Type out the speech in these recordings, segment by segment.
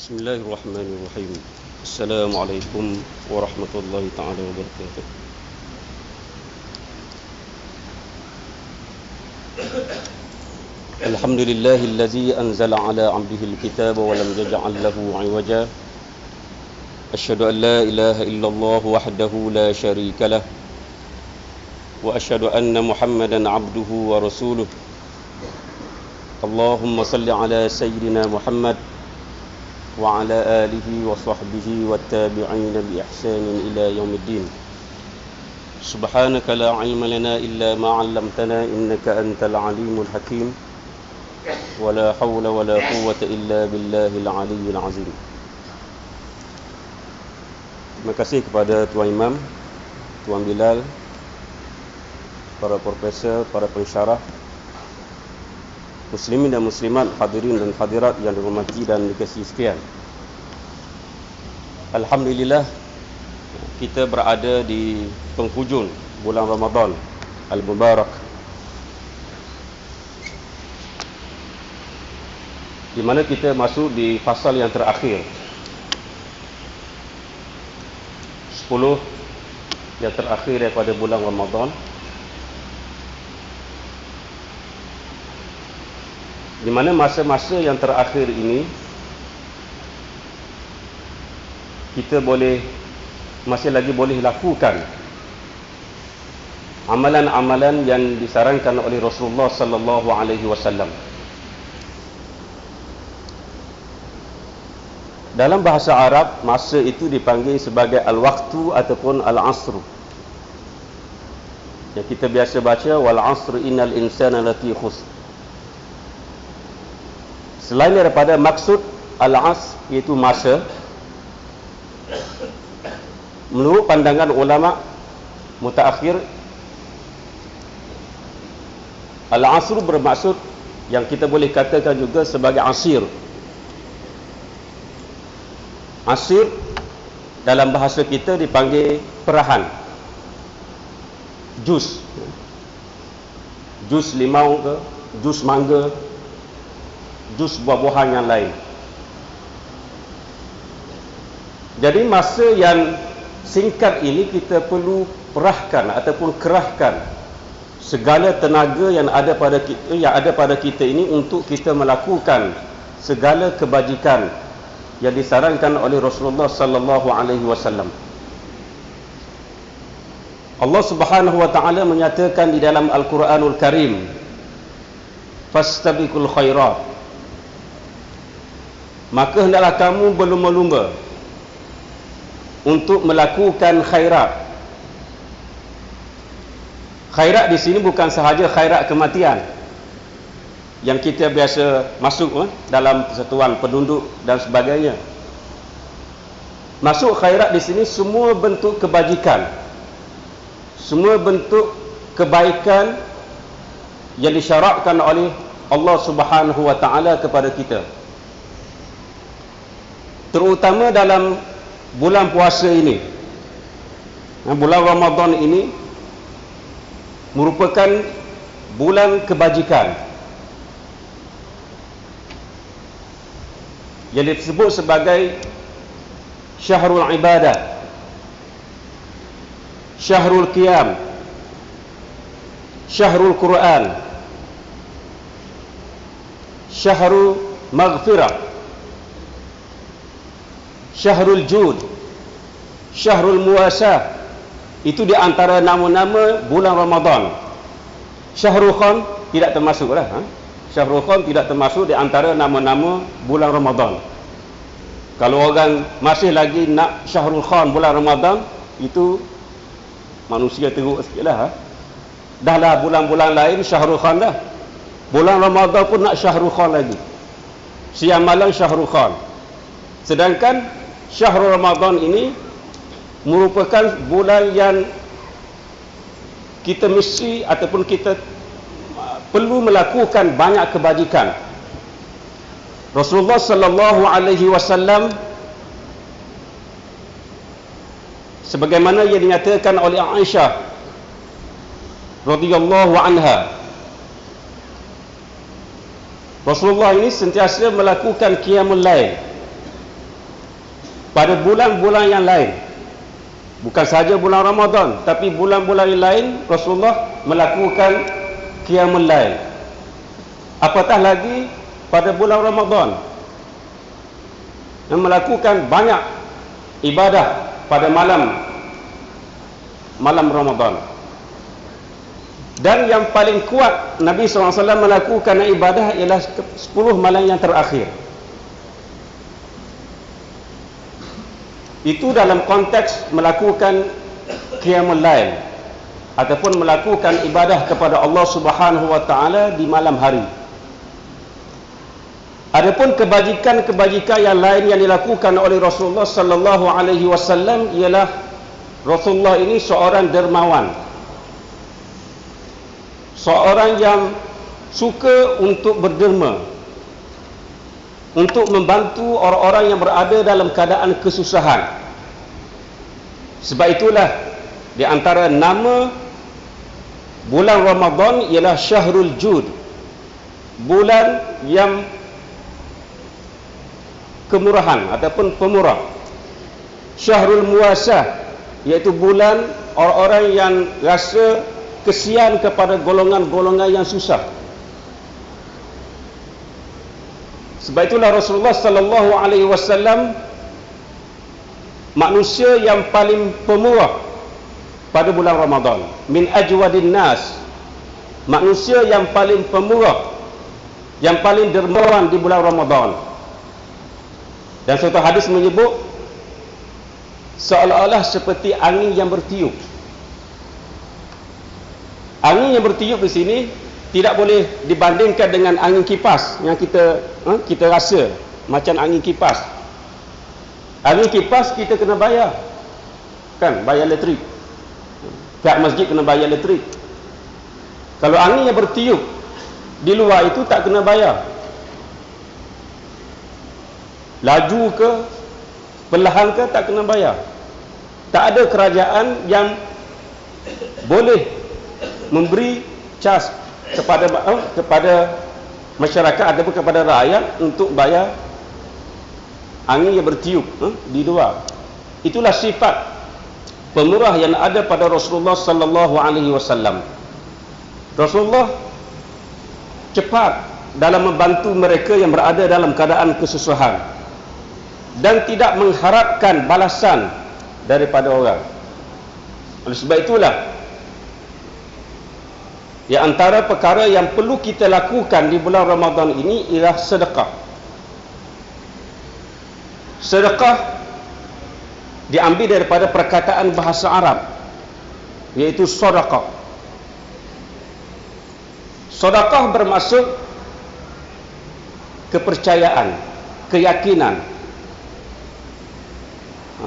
Bismillahirrahmanirrahim. Assalamualaikum warahmatullahi taala wabarakatuh. Alhamdulillahillazi anzala ala 'abdihi al-kitaba wa lam yaj'al lahu 'iwaja. Asyhadu an la ilaha illallah wahdahu la syarika lah. Wa asyhadu anna Muhammadan 'abduhu wa rasuluh. Allahumma salli ala sayyidina Muhammad wa ala alihi wa sahbihi wa tabi'in bi ihsanin ila yaumiddin. Subhanaka la ilma lana illa ma 'allamtana innaka antal alimul hakim. Wa la hawla wa la quwwata illa billahil aliyyil azim. Terima kasih kepada Tuan Imam, Tuan Bilal, para profesor, para pensyarah, muslimin dan muslimat, hadirin dan hadirat yang dirahmati dan dikasihi sekalian. Alhamdulillah, kita berada di penghujung bulan Ramadan Al-Mubarak, di mana kita masuk di fasal yang terakhir, 10 yang terakhir daripada bulan Ramadan, di mana masa-masa yang terakhir ini kita masih lagi boleh lakukan amalan-amalan yang disarankan oleh Rasulullah sallallahu alaihi wasallam. Dalam bahasa Arab, masa itu dipanggil sebagai al-waqtu ataupun al-asr. Yang kita biasa baca wal 'asr innal insana lafi khusr. Selain daripada maksud al-asr iaitu masa, menurut pandangan ulama mutaakhir, al-asr bermaksud yang kita boleh katakan juga sebagai asir. Asir dalam bahasa kita dipanggil perahan, jus limau ke, jus mangga, jus buah-buahan yang lain. Jadi masa yang singkat ini kita perlu perahkan ataupun kerahkan segala tenaga yang ada pada kita ini untuk kita melakukan segala kebajikan yang disarankan oleh Rasulullah sallallahu alaihi wasallam. Allah Subhanahu wa taala menyatakan di dalam Al-Quranul Karim, fastabiqul khairat, maka hendaklah kamu berlumba-lumba untuk melakukan khairat. Khairat di sini bukan sahaja khairat kematian yang kita biasa masuk dalam persatuan penduduk dan sebagainya. Masuk khairat di sini semua bentuk kebajikan, semua bentuk kebaikan yang disyaratkan oleh Allah Subhanahu wa taala kepada kita. Terutama dalam bulan puasa ini, bulan Ramadan ini merupakan bulan kebajikan yang disebut sebagai syahrul ibadah, syahrul qiyam, syahrul Quran, syahrul maghfirah, syahrul jud, syahrul muwasah. Itu di antara nama-nama bulan Ramadan. Syahrul Khan tidak termasuklah. Syahrul Khan tidak termasuk di antara nama-nama bulan Ramadan. Kalau orang masih lagi nak Syahrul Khan bulan Ramadan, itu manusia teruk sikitlah. Dahlah bulan-bulan lain Syahrul Khan dah. Bulan Ramadan pun nak Syahrul Khan lagi. Siang malam Syahrul Khan. Sedangkan Syahrul Ramadan ini merupakan bulan yang kita mesti ataupun kita perlu melakukan banyak kebajikan. Rasulullah sallallahu alaihi wasallam sebagaimana yang dinyatakan oleh Aisyah radhiyallahu anha, Rasulullah ini sentiasa melakukan qiyamul lail pada bulan-bulan yang lain, bukan saja bulan Ramadan, tapi bulan-bulan yang lain Rasulullah melakukan qiyamul lail. Apatah lagi pada bulan Ramadan, yang melakukan banyak ibadah pada malam Ramadan. Dan yang paling kuat Nabi SAW melakukan ibadah ialah 10 malam yang terakhir. Itu dalam konteks melakukan qiyamul lail ataupun melakukan ibadah kepada Allah Subhanahu wa taala di malam hari. Adapun kebajikan-kebajikan yang lain yang dilakukan oleh Rasulullah sallallahu alaihi wasallam ialah Rasulullah ini seorang dermawan. Seorang yang suka untuk berderma, untuk membantu orang-orang yang berada dalam keadaan kesusahan. Sebab itulah di antara nama bulan Ramadan ialah Syahrul Jud, bulan yang kemurahan ataupun pemurah. Syahrul Muwasah, iaitu bulan orang-orang yang rasa kesian kepada golongan-golongan yang susah. Sebab itulah Rasulullah sallallahu alaihi wasallam manusia yang paling pemurah pada bulan Ramadan. Min ajwadin nas, manusia yang paling pemurah, yang paling dermawan di bulan Ramadan. Dan suatu hadis menyebut seolah-olah seperti angin yang bertiup. Angin yang bertiup di sini tidak boleh dibandingkan dengan angin kipas yang kita rasa macam angin kipas. Angin kipas kita kena bayar, kan, bayar elektrik. Pihak masjid kena bayar elektrik. Kalau angin yang bertiup di luar itu tak kena bayar. Laju ke, perlahan ke, tak kena bayar. Tak ada kerajaan yang boleh memberi cas kepada masyarakat ataupun kepada rakyat untuk bayar angin yang bertiup di luar. Itulah sifat pemurah yang ada pada Rasulullah sallallahu alaihi wasallam. Rasulullah cepat dalam membantu mereka yang berada dalam keadaan kesusahan dan tidak mengharapkan balasan daripada orang. Oleh sebab itulah di antara perkara yang perlu kita lakukan di bulan Ramadan ini ialah sedekah. Sedekah diambil daripada perkataan bahasa Arab, iaitu sedekah. Sedekah bermaksud kepercayaan, keyakinan.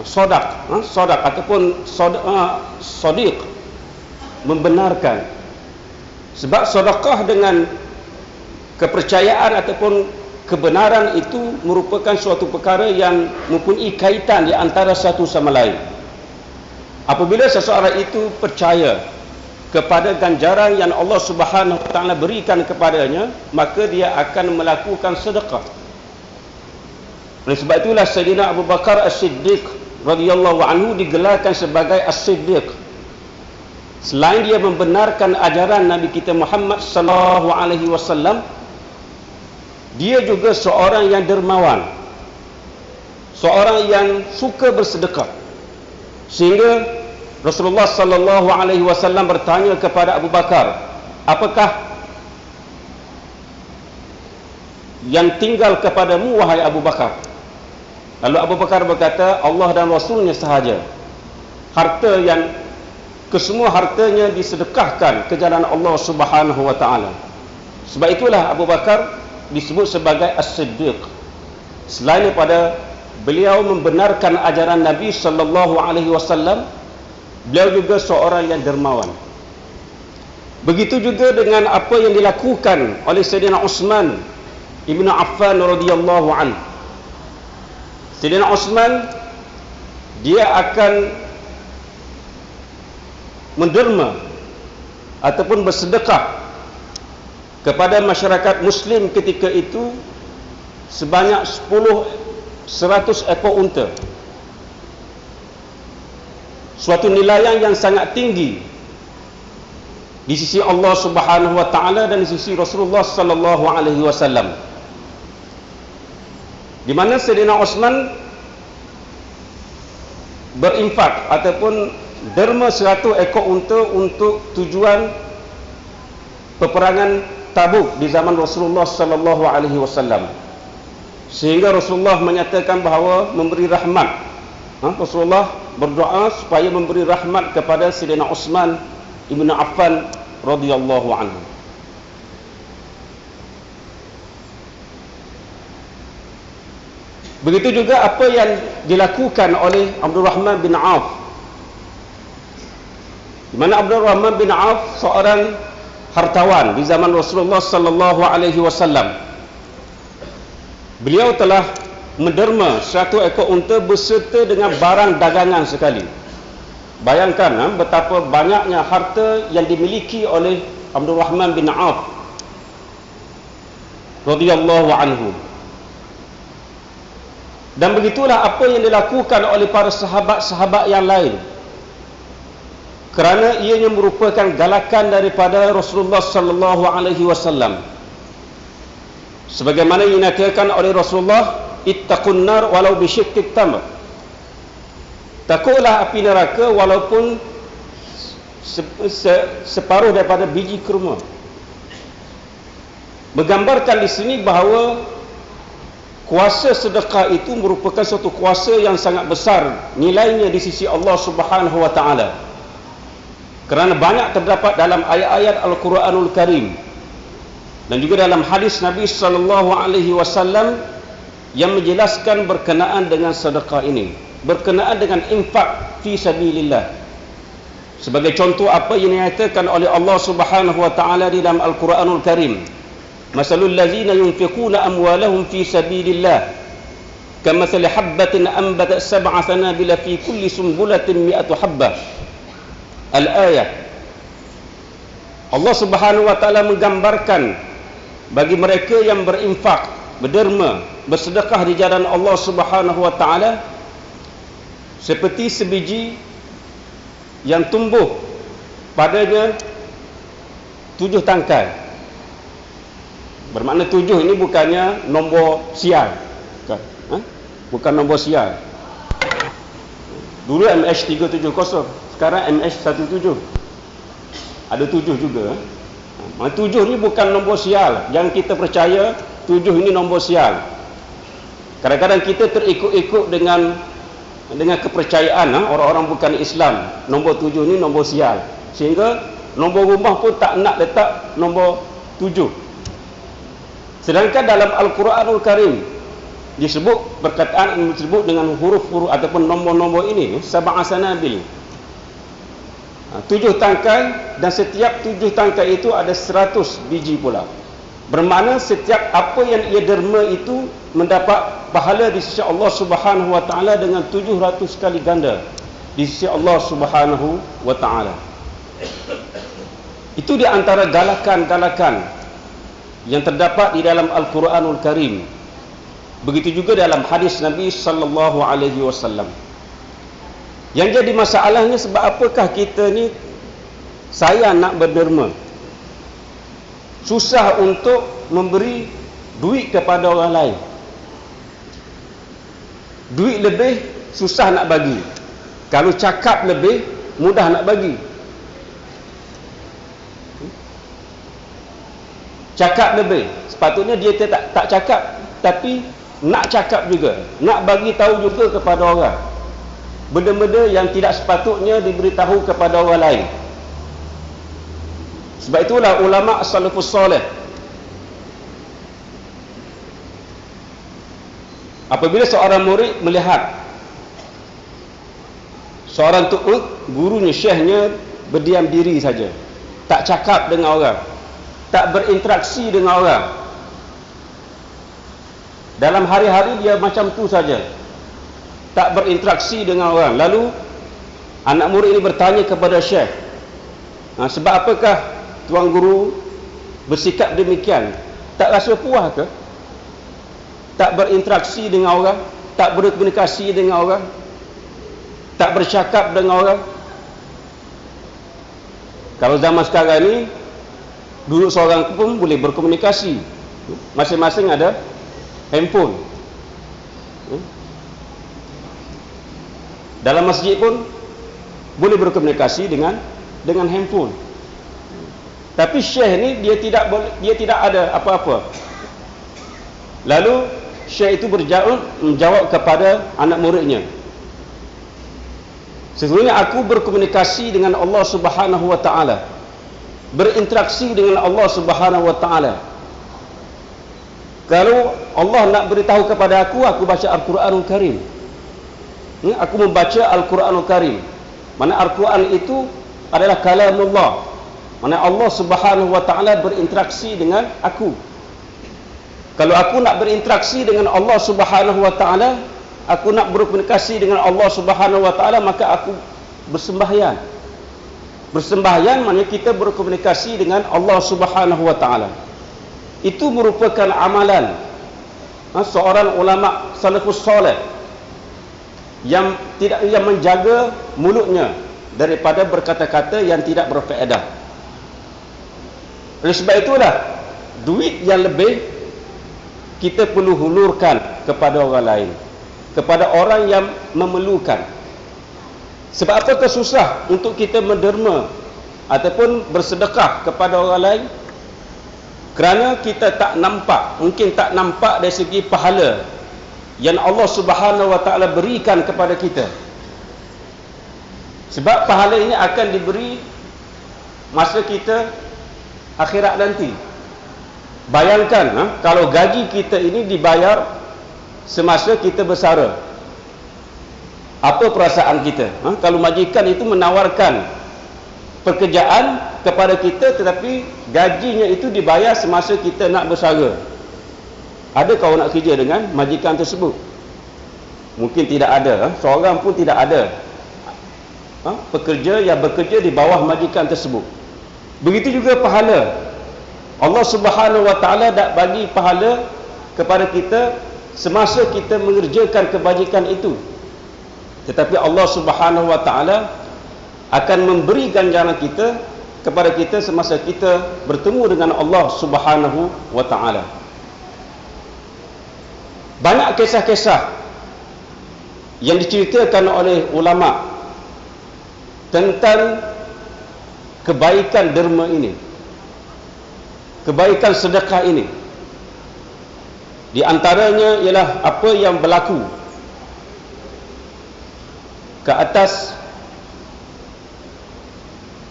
Sodak ataupun sodiq, membenarkan. Sebab sedekah dengan kepercayaan ataupun kebenaran itu merupakan suatu perkara yang mempunyai kaitan di antara satu sama lain. Apabila seseorang itu percaya kepada ganjaran yang Allah Subhanahu wa taala berikan kepadanya, maka dia akan melakukan sedekah. Oleh sebab itulah Sayyidina Abu Bakar As-Siddiq radhiyallahu anhu digelarkan sebagai As-Siddiq. Selain dia membenarkan ajaran Nabi kita Muhammad sallallahu alaihi wasallam, dia juga seorang yang dermawan, seorang yang suka bersedekah. Sehingga Rasulullah sallallahu alaihi wasallam bertanya kepada Abu Bakar, apakah yang tinggal kepadamu wahai Abu Bakar? Lalu Abu Bakar berkata, Allah dan Rasulnya sahaja. Harta yang kesemua hartanya disedekahkan ke jalan Allah Subhanahu wa taala. Sebab itulah Abu Bakar disebut sebagai As-Siddiq. Selain daripada beliau membenarkan ajaran Nabi sallallahu alaihi wasallam, beliau juga seorang yang dermawan. Begitu juga dengan apa yang dilakukan oleh Sayyidina Utsman Ibn Affan radhiyallahu anhu. Sayyidina Utsman dia akan menderma ataupun bersedekah kepada masyarakat muslim ketika itu sebanyak 100 ekor unta. suatu nilaian yang sangat tinggi di sisi Allah Subhanahu wa taala dan di sisi Rasulullah sallallahu alaihi wasallam, di mana Sayyidina Utsman berinfak ataupun derma 100 ekor unta untuk tujuan peperangan Tabuk di zaman Rasulullah sallallahu alaihi wasallam, sehingga Rasulullah menyatakan bahawa memberi rahmat. Rasulullah berdoa supaya memberi rahmat kepada Sayyidina Utsman Ibn Affan radhiyallahu anhu. Begitu juga apa yang dilakukan oleh Abdul Rahman bin Auf, di mana Abdul Rahman bin Auf seorang hartawan di zaman Rasulullah sallallahu alaihi wasallam. Beliau telah menderma 100 ekor unta beserta dengan barang dagangan sekali. Bayangkan betapa banyaknya harta yang dimiliki oleh Abdul Rahman bin Auf radhiyallahu anhu. Dan begitulah apa yang dilakukan oleh para sahabat-sahabat yang lain, kerana ianya merupakan galakan daripada Rasulullah sallallahu alaihi wasallam. Sebagaimana yang dinasihatkan oleh Rasulullah, ittaqun nar walau bisyiqqit tamr. Takutlah api neraka walaupun separuh daripada biji kurma. Menggambarkan di sini bahawa kuasa sedekah itu merupakan suatu kuasa yang sangat besar nilainya di sisi Allah Subhanahu wa taala. Kerana banyak terdapat dalam ayat-ayat Al-Quranul Karim dan juga dalam hadis Nabi sallallahu alaihi wasallam yang menjelaskan berkenaan dengan sedekah ini, berkenaan dengan infak fi sabilillah. Sebagai contoh apa yang dinyatakan oleh Allah Subhanahu wa taala di dalam Al-Quranul Karim, masalul ladzina yunfiquna amwalahum fi sabilillah kamathali habbatin anbatat sab'a sanabila fi kulli sumbulatin mi'atu habbah. Al-ayah. Allah Subhanahu wa taala menggambarkan bagi mereka yang berinfak, berderma, bersedekah di jalan Allah Subhanahu wa taala seperti sebiji yang tumbuh padanya 7 tangkai. Bermakna 7 ini bukannya nombor sial, bukan nombor sial. Dulu MH370, sekarang MH17. Ada 7 juga. 7 ni bukan nombor sial. Jangan kita percaya 7 ini nombor sial. Kadang-kadang kita terikut-ikut dengan kepercayaan orang-orang bukan Islam. Nombor 7 ni nombor sial. Sehingga nombor rumah pun tak nak letak nombor 7. Sedangkan dalam Al-Quranul Karim disebut, perkataan yang disebut dengan huruf-huruf ataupun nombor-nombor ini, sab'a sanabil, 7 tangkai, dan setiap 7 tangkai itu ada 100 biji pula. Bermakna setiap apa yang ia derma itu mendapat pahala di sisi Allah Subhanahu wa taala dengan 700 kali ganda di sisi Allah Subhanahu wa taala. Itu di antara galakan-galakan yang terdapat di dalam Al-Quranul Karim. Begitu juga dalam hadis Nabi sallallahu alaihi wasallam. Yang jadi masalahnya, sebab apakah kita ni sayang nak berderma, susah untuk memberi duit kepada orang lain. Duit lebih susah nak bagi. Kalau cakap lebih mudah nak bagi. Cakap lebih, sepatutnya dia tak cakap, tapi nak cakap juga, nak bagi tahu juga kepada orang benda-benda yang tidak sepatutnya diberitahu kepada orang lain. Sebab itulah ulama salafus soleh, apabila seorang murid melihat seorang gurunya, syekhnya berdiam diri saja, tak cakap dengan orang, tak berinteraksi dengan orang, dalam hari-hari dia macam tu saja, tak berinteraksi dengan orang. Lalu anak murid ini bertanya kepada syekh, sebab apakah tuan guru bersikap demikian? Tak rasa puas ke? Tak berinteraksi dengan orang, tak berkomunikasi dengan orang, tak bercakap dengan orang. Kalau zaman sekarang ni, duduk seorang pun boleh berkomunikasi. Masing-masing ada handphone. Dalam masjid pun boleh berkomunikasi dengan handphone. Tapi syekh ni dia tidak ada apa-apa. Lalu syekh itu menjawab kepada anak muridnya, sesungguhnya aku berkomunikasi dengan Allah Subhanahu wa taala, berinteraksi dengan Allah Subhanahu wa taala. Kalau Allah nak beritahu kepada aku baca Al-Quranul Karim. Aku membaca Al-Quranul Karim. Mana Al-Quran itu adalah kalamullah. Mana Allah Subhanahu wa taala berinteraksi dengan aku. Kalau aku nak berinteraksi dengan Allah Subhanahu wa taala, aku nak berkomunikasi dengan Allah Subhanahu wa taala, maka aku bersembahyang. Bersembahyang maknanya kita berkomunikasi dengan Allah Subhanahu wa taala. Itu merupakan amalan seorang ulama salafus soleh yang menjaga mulutnya daripada berkata-kata yang tidak berfaedah. Oleh sebab itulah duit yang lebih kita perlu hulurkan kepada orang lain, kepada orang yang memerlukan. Sebab apakah susah untuk kita menderma ataupun bersedekah kepada orang lain? Kerana kita tak nampak, mungkin tak nampak dari segi pahala yang Allah Subhanahu wa taala berikan kepada kita. Sebab pahala ini akan diberi masa kita akhirat nanti. Bayangkan kalau gaji kita ini dibayar semasa kita bersara, apa perasaan kita? Kalau majikan itu menawarkan pekerjaan kepada kita, tetapi gajinya itu dibayar semasa kita nak bersara, ada kau nak kerja dengan majikan tersebut? Mungkin tidak ada. Seorang pun tidak ada pekerja yang bekerja di bawah majikan tersebut. Begitu juga pahala. Allah Subhanahu wa taala dak bagi pahala kepada kita semasa kita mengerjakan kebajikan itu, tetapi Allah Subhanahu wa taala akan memberi ganjaran kita kepada kita semasa kita bertemu dengan Allah Subhanahu wa taala. Banyak kisah-kisah yang diceritakan oleh ulama tentang kebaikan derma ini, kebaikan sedekah ini. Di antaranya ialah apa yang berlaku ke atas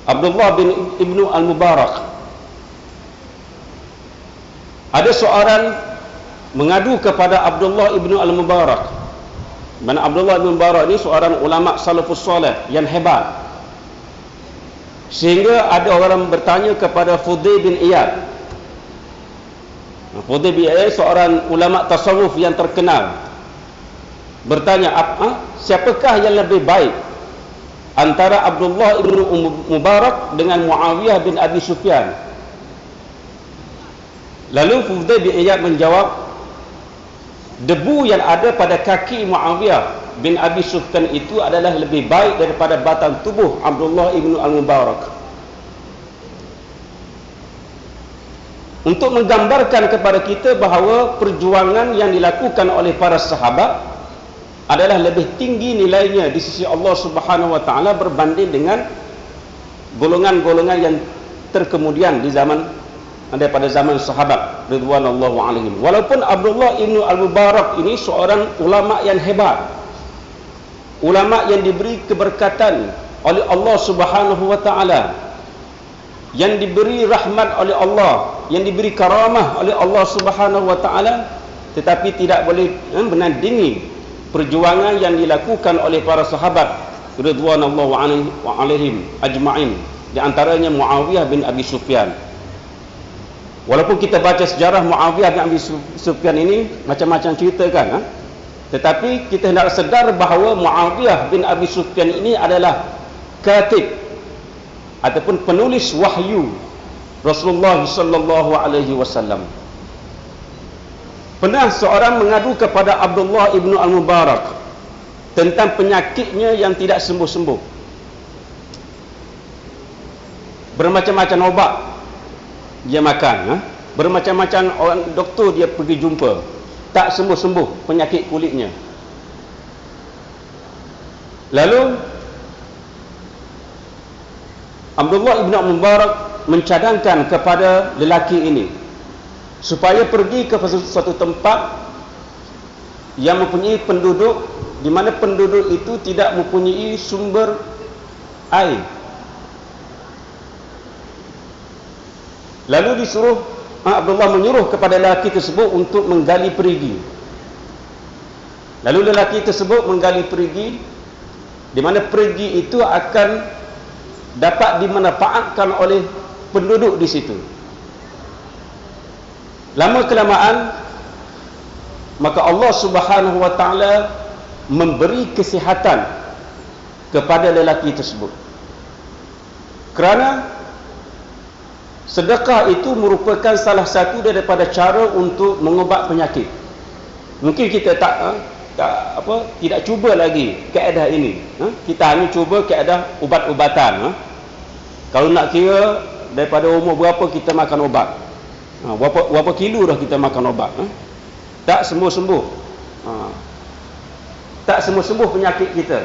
Abdullah bin Ibnu Al-Mubarak. Ada seorang mengadu kepada Abdullah Ibnu Al-Mubarak. Mana Abdullah bin Mubarak ini seorang ulama salafus soleh yang hebat, sehingga ada orang bertanya kepada Fudail bin Iyad. Fudail bin Iyad seorang ulama tasawuf yang terkenal, bertanya, siapakah yang lebih baik antara Abdullah ibn Mubarak dengan Muawiyah bin Abi Sufyan? Lalu Fudail bin Iyad menjawab, debu yang ada pada kaki Muawiyah bin Abi Sufyan itu adalah lebih baik daripada batang tubuh Abdullah ibn Al-Mubarak. Untuk menggambarkan kepada kita bahawa perjuangan yang dilakukan oleh para sahabat adalah lebih tinggi nilainya di sisi Allah Subhanahu wa taala berbanding dengan golongan-golongan yang terkemudian di zaman daripada zaman sahabat ridwanullahu alaihim. Walaupun Abdullah ibn Al-Mubarak ini seorang ulama yang hebat, ulama yang diberi keberkatan oleh Allah Subhanahu wa taala, yang diberi rahmat oleh Allah, yang diberi karamah oleh Allah Subhanahu wa taala, tetapi tidak boleh menandingi perjuangan yang dilakukan oleh para sahabat ridwanullahu alaihim ajma'in, di antaranya Muawiyah bin Abi Sufyan. Walaupun kita baca sejarah Muawiyah bin Abi Sufyan ini macam-macam cerita kan, tetapi kita hendak sedar bahawa Muawiyah bin Abi Sufyan ini adalah katib ataupun penulis wahyu Rasulullah sallallahu alaihi wasallam. Pernah seorang mengadu kepada Abdullah ibn Al-Mubarak tentang penyakitnya yang tidak sembuh-sembuh. bermacam-macam obat dia makan, bermacam-macam orang doktor dia pergi jumpa, tak sembuh-sembuh penyakit kulitnya. Lalu Abdullah ibn Mubarak mencadangkan kepada lelaki ini supaya pergi ke suatu tempat yang mempunyai penduduk, di mana penduduk itu tidak mempunyai sumber air. Lalu disuruh Abdullah menyuruh kepada lelaki tersebut untuk menggali perigi. Lalu lelaki tersebut menggali perigi, di mana perigi itu akan dapat dimanfaatkan oleh penduduk di situ. Lama kelamaan maka Allah Subhanahu wa taala memberi kesihatan kepada lelaki tersebut. Kerana sedekah itu merupakan salah satu daripada cara untuk mengubat penyakit. Mungkin kita tidak cuba lagi kaedah ini. Kita hanya cuba kaedah ubat-ubatan. Kalau nak kira daripada umur berapa kita makan ubat, berapa kilo dah kita makan ubat, tak sembuh-sembuh, tak sembuh-sembuh penyakit kita.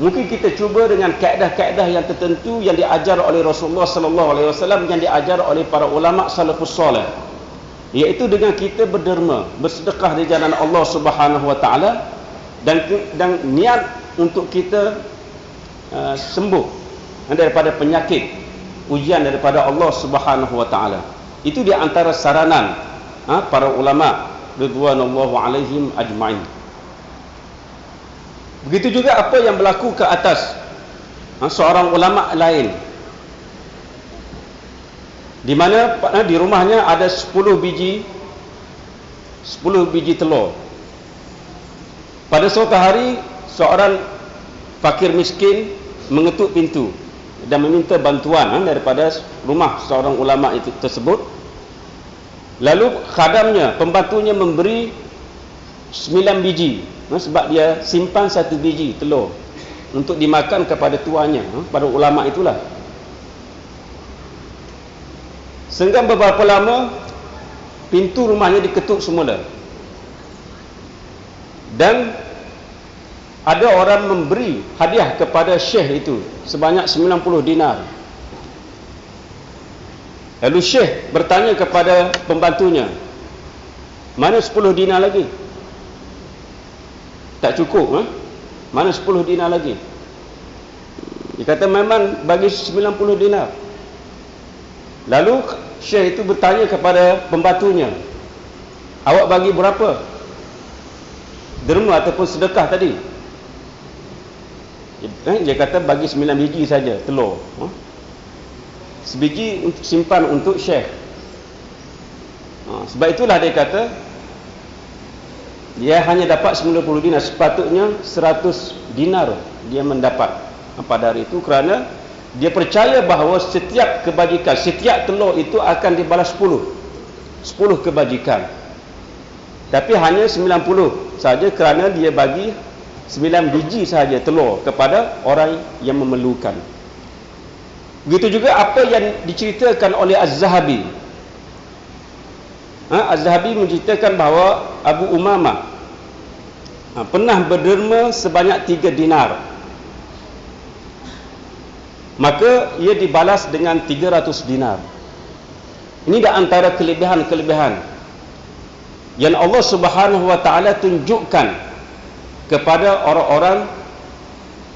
Mungkin kita cuba dengan kaedah-kaedah yang tertentu yang diajar oleh Rasulullah sallallahu alaihi wasallam, yang diajar oleh para ulama salafus soleh, iaitu dengan kita berderma, bersedekah di jalan Allah Subhanahu wa taala, dan niat untuk kita sembuh daripada penyakit, ujian daripada Allah Subhanahu wa taala. Itu di antara saranan para ulama ridwanullahu alaihim ajma'in. Begitu juga apa yang berlaku ke atas seorang ulama lain, di mana di rumahnya ada 10 biji telur. Pada suatu hari seorang fakir miskin mengetuk pintu dan meminta bantuan daripada rumah seorang ulama itu tersebut. Lalu khadamnya, pembantunya memberi 9 biji, sebab dia simpan 1 biji telur untuk dimakan kepada tuannya, pada ulama itulah. Sehingga beberapa lama pintu rumahnya diketuk semula, dan ada orang memberi hadiah kepada syekh itu sebanyak 90 dinar. Lalu syekh bertanya kepada pembantunya, mana 10 dinar lagi? Tak cukup, mana 10 dinar lagi? Dia kata memang bagi 90 dinar. Lalu syekh itu bertanya kepada pembantunya, awak bagi berapa derma ataupun sedekah tadi? Dia kata bagi 9 biji saja telur, sebiji simpan untuk syekh. Sebab itulah dia kata dia hanya dapat 90 dinar, sepatutnya 100 dinar dia mendapat pada hari itu, kerana dia percaya bahawa setiap kebajikan, setiap telur itu akan dibalas 10 kebajikan. Tapi hanya 90 saja, kerana dia bagi 9 biji sahaja telur kepada orang yang memerlukan. Begitu juga apa yang diceritakan oleh Az-Zahabi. Az-Zahabi menceritakan bahawa Abu Umamah pernah berderma sebanyak 3 dinar. Maka ia dibalas dengan 300 dinar. Ini di antara kelebihan-kelebihan yang Allah Subhanahu wa taala tunjukkan kepada orang-orang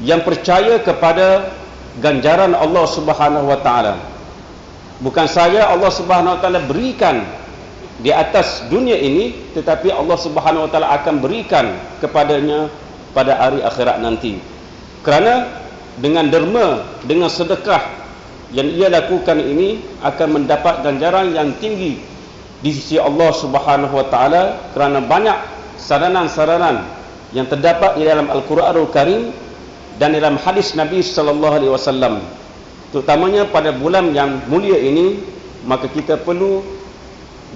yang percaya kepada ganjaran Allah Subhanahu wa taala. Bukan saja Allah Subhanahu wa taala berikan di atas dunia ini, tetapi Allah Subhanahu wa taala akan berikan kepadanya pada hari akhirat nanti. Kerana dengan derma, dengan sedekah yang ia lakukan ini akan mendapat ganjaran yang tinggi di sisi Allah Subhanahu wa taala, kerana banyak saranan-saranan yang terdapat di dalam Al-Quranul Karim dan dalam hadis Nabi sallallahu alaihi wasallam. Terutamanya pada bulan yang mulia ini, maka kita perlu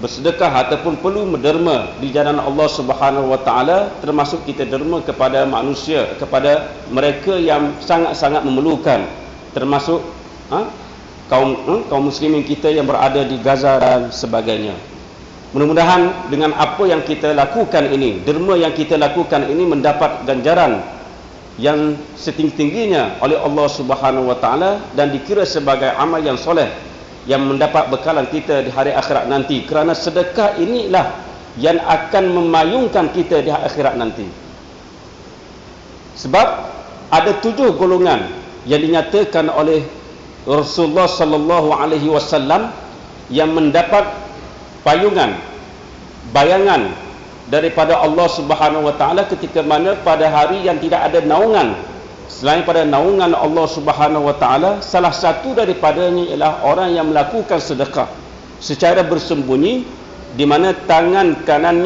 bersedekah ataupun perlu menderma di jalan Allah Subhanahu wa taala, termasuk kita derma kepada manusia, kepada mereka yang sangat-sangat memerlukan, termasuk kaum muslimin kita yang berada di Gaza dan sebagainya. Mudah-mudahan dengan apa yang kita lakukan ini, derma yang kita lakukan ini mendapat ganjaran yang setinggi-tingginya oleh Allah Subhanahu wa taala dan dikira sebagai amal yang soleh yang mendapat bekalan kita di hari akhirat nanti, kerana sedekah inilah yang akan memayungkan kita di akhirat nanti. Sebab ada 7 golongan yang dinyatakan oleh Rasulullah sallallahu alaihi wasallam yang mendapat payungan, bayangan daripada Allah Subhanahu wa taala ketika mana pada hari yang tidak ada naungan selain pada naungan Allah Subhanahu wa taala. Salah satu daripadanya ialah orang yang melakukan sedekah secara bersembunyi, di mana tangan kanan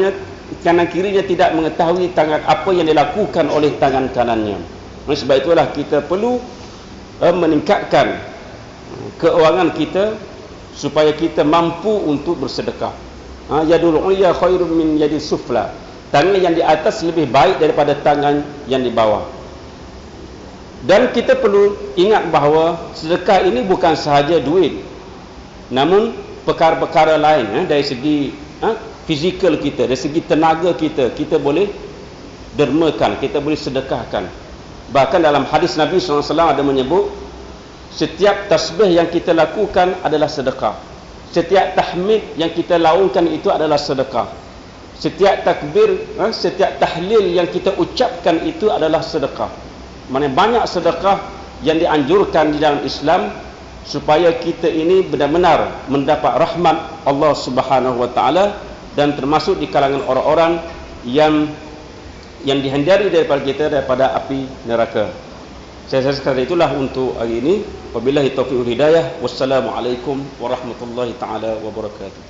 kirinya tidak mengetahui tangan apa yang dilakukan oleh tangan kanannya. Sebab itulah kita perlu meningkatkan keuangan kita supaya kita mampu untuk bersedekah. Yadul ulya khairun min yadis sufla. Tangan yang di atas lebih baik daripada tangan yang di bawah. Dan kita perlu ingat bahawa sedekah ini bukan sahaja duit, namun perkara-perkara lain dari segi fizikal kita, dari segi tenaga kita, kita boleh dermakan, kita boleh sedekahkan. Bahkan dalam hadis Nabi SAW ada menyebut setiap tasbih yang kita lakukan adalah sedekah, setiap tahmid yang kita laungkan itu adalah sedekah, setiap takbir, setiap tahlil yang kita ucapkan itu adalah sedekah. Mana banyak sedekah yang dianjurkan di dalam Islam supaya kita ini benar-benar mendapat rahmat Allah Subhanahu wa taala dan termasuk di kalangan orang-orang yang dihindari daripada kita daripada api neraka. Saya sekadar itulah untuk hari ini. Wabillahi taufiq wal hidayah. Wassalamualaikum warahmatullahi taala wabarakatuh.